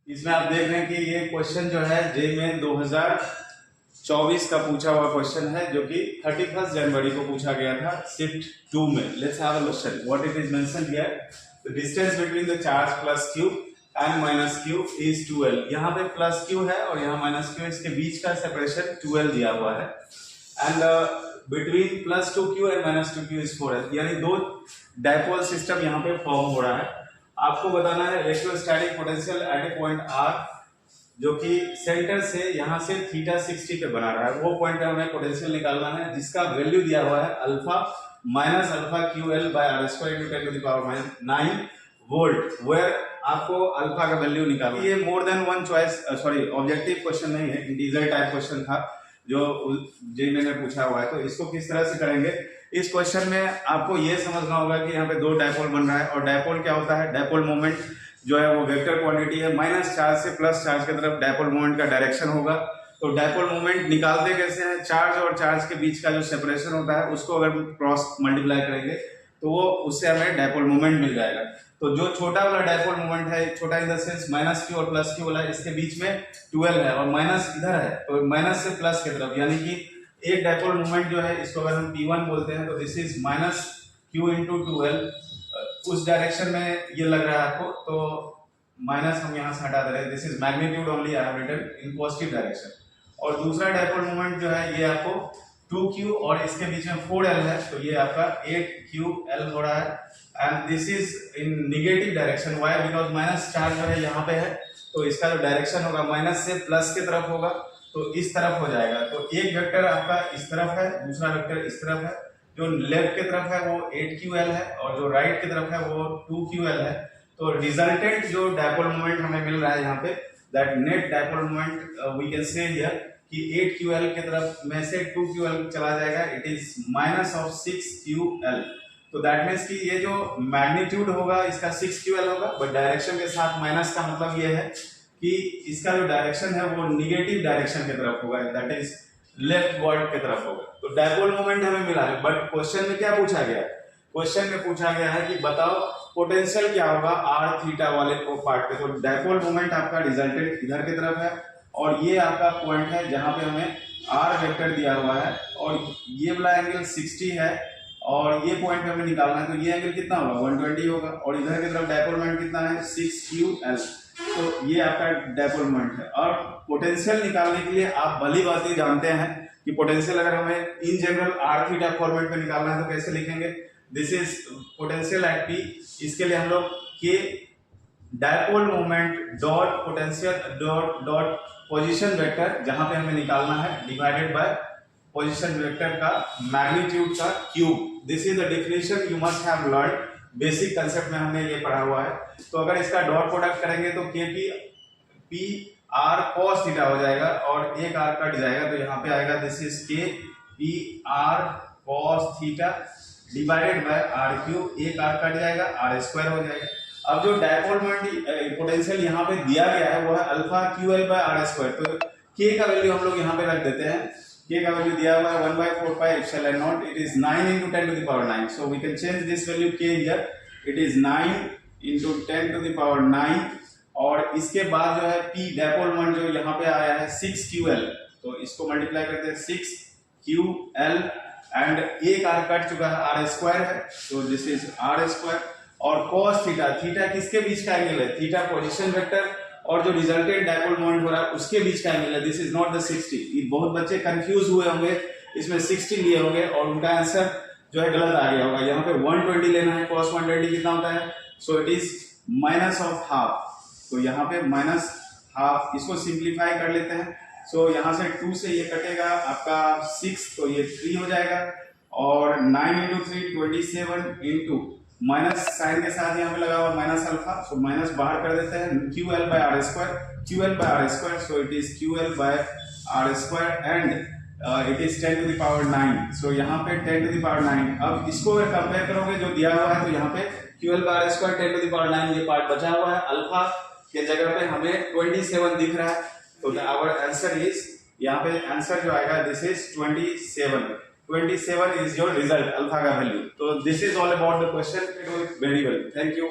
इसमें आप देख रहे हैं कि ये क्वेश्चन जो है जे में 2024 का पूछा हुआ क्वेश्चन है, जो कि 31 जनवरी को पूछा गया था शिफ्ट 2 में। Let's have a question what it is mentioned here, the distance between the charge plus q and minus q is 2l। यहाँ पे प्लस q है और यहाँ माइनस q, इसके बीच का सेपरेशन 2l दिया हुआ है। And between plus 2q and minus 2q is 4l, यानी दो डायपोल सिस्टम यहाँ पे फॉर्म हो रहा है। आपको बताना है electrostatic potential at A point r, जो कि सेंटर से यहाँ से थीटा 60 पे बना रहा है। वो पॉइंट पे हमें पोटेंशियल निकालना है जिसका वैल्यू दिया हुआ है alpha minus alpha QL by r squared into 10 to the power 9 volt, where आपको अल्फा का वैल्यू निकालना है। ये more than one choice objective question नहीं है, इंटीजर टाइप क्वेश्चन था जो जे मैंने पूछा हुआ है। तो इसको किस तरह से करेंगे, इस क्वेश्चन में आपको ये समझना होगा कि यहाँ पे दो डायपोल बन रहा है और डायपोल क्या होता है, डायपोल मोमेंट जो है वो वेक्टर क्वांटिटी है। माइनस चार्ज से प्लस चार्ज की तरफ डायपोल मोमेंट का डायरेक्शन होगा। तो डायपोल मोमेंट निकालते कैसे हैं, चार्ज और चार्ज के बीच का जो सेपरेशन होता है उसको अगर क्रॉस मल्टीप्लाई करेंगे तो वो उससे हमें डायपोल मोमेंट मिल जाएगा। तो जो छोटा वाला डायपोल मोमेंट है, छोटा in the sense minus q और प्लस q वाला, इसके बीच में 12 है और माइनस इधर है, तो माइनस से प्लस की तरफ, यानी कि एक डायपोल मोमेंट जो है इसको अगर हम P1 बोलते हैं तो this is minus q into 12। उस डायरेक्शन में ये लग रहा है आपको, तो माइनस हम यहाँ से हटा दे रहे हैं। This is magnitude only I have written in positive direction. और दूसरा डायपोल मोमेंट जो है ये आपको 2q और इसके बीच में 4l है, तो ये आपका 8ql हो रहा है। And this is in negative direction, why, because minus charge जो है यहाँ पे है, तो इसका जो डायरेक्शन होगा माइनस से प्लस की तरफ होगा, तो इस तरफ हो जाएगा। तो एक वेक्टर आपका इस तरफ है, दूसरा वेक्टर इस तरफ है। जो लेफ्ट की तरफ है वो 8ql है और जो राइट की तरफ है वो 2ql है। तो रिजल्टेंट जो डायपोल मोमेंट हमें मिल रहा है यहाँ पे, that net dipole moment we can say here कि 8ql की तरफ में से 2ql चला जाएगा, it is minus of 6ql। तो दैट मीन्स कि ये जो मैग्नीट्यूड होगा इसका 6ql होगा, बट डायरेक्शन के साथ माइनस का मतलब ये है कि इसका जो डायरेक्शन है वो निगेटिव डायरेक्शन की तरफ होगा, दैट इज लेफ्ट वर्ड की तरफ होगा। तो डायपोल मोमेंट हमें मिला है, बट क्वेश्चन में क्या पूछा गया है, क्वेश्चन में पूछा गया है कि बताओ पोटेंशियल क्या होगा r थीटा वाले पार्ट पे। तो डायपोल मोमेंट आपका रिजल्टेंट इधर की तरफ है और ये आपका पॉइंट है जहां पे हमें r वेक्टर दिया हुआ है और ये वाला एंगल 60 है और ये पॉइंट पे हमें निकालना है। तो ये एंगल कितना होगा, 120 होगा और इधर की तरफ डायपोल मोमेंट कितना है, 6ql। तो ये आपका डायपोल मोमेंट है। और पोटेंशियल निकालने के लिए आप भली बात जानते हैं कि पोटेंशियल अगर हमें in general r theta format में निकालना है तो कैसे लिखेंगे, this is potential at p। इसके लिए हम लोग के dipole moment dot potential dot position vector, जहां पे हमें निकालना है, डिवाइडेड बाय पोजीशन वेक्टर का मैग्नीट्यूड का cube. This is the definition you must have learn, basic concept में हमने ये पढ़ा हुआ है। तो अगर इसका डॉट प्रोडक्ट करेंगे तो के पी r cos थीटा हो जाएगा और एक r कट जाएगा, तो यहाँ पे आएगा दिस इज के P r cos theta divided by r cube, एक r कट जाएगा, r स्क्वायर हो जाएगा। अब जो डायपोल मोमेंट पोटेंशियल यहाँ पे दिया गया है वो है alpha QL by r squared. तो k का वैल्यू हम लोग यहाँ पे रख देते हैं, k का वैल्यू दिया हुआ है 1/4 pi epsilon naught, it is 9 into 10 to the power 9। So we can change this value k here, it is 9 into 10 to the power 9। और इसके बाद जो है p डायपोल मोमेंट जो यहाँ पे आया है 6ql, तो इसको मल्टीप्लाई करते हैं 6ql एंड एक r कट चुका है, r स्क्वायर है, तो दिस इज r स्क्वायर। और cos थीटा, थीटा किसके बीच का एंगल है, थीटा पोजीशन वेक्टर और जो रिजल्टेंट डायपोल मोमेंट हो रहा है उसके बीच का एंगल है, दिस इज नॉट द 60। ये बहुत बच्चे कंफ्यूज हुए होंगे, इसमें 60 लिए होंगे और उनका आंसर जो है गलत आ गया होगा। यहाँ पे 120 लेना है, cos 120 कितना होता है, सो it is minus of half. तो यहाँ पे माइनस हाफ, इसको सिंप्लीफाई कर लेते हैं। सो यहाँ से 2 से ये कटेगा आपका 6, तो ये 3 हो जाएगा और 9 into 3 27 into माइनस साइन के साथ यहाँ पे लगा हुआ माइनस अल्फा, सो माइनस बाहर कर देते हैं, QL by r squared, QL by r squared, so it is QL by r squared and it is 10 to the power 9। सो यहाँ पे 10 to the power 9। अब इसको अगर कंपेयर करोगे जो दिया हुआ है तो यहाँ पे QL by r squared 10 to the power 9 ये पार्ट बचा हुआ है, अल्फा के जगह पे हमें 27 दिख रहा है। तो आवर आंसर इज, यहाँ पे आंसर जो आएगा this is 27 is your result, alpha का value. So this is all about the question. Very well. Thank you.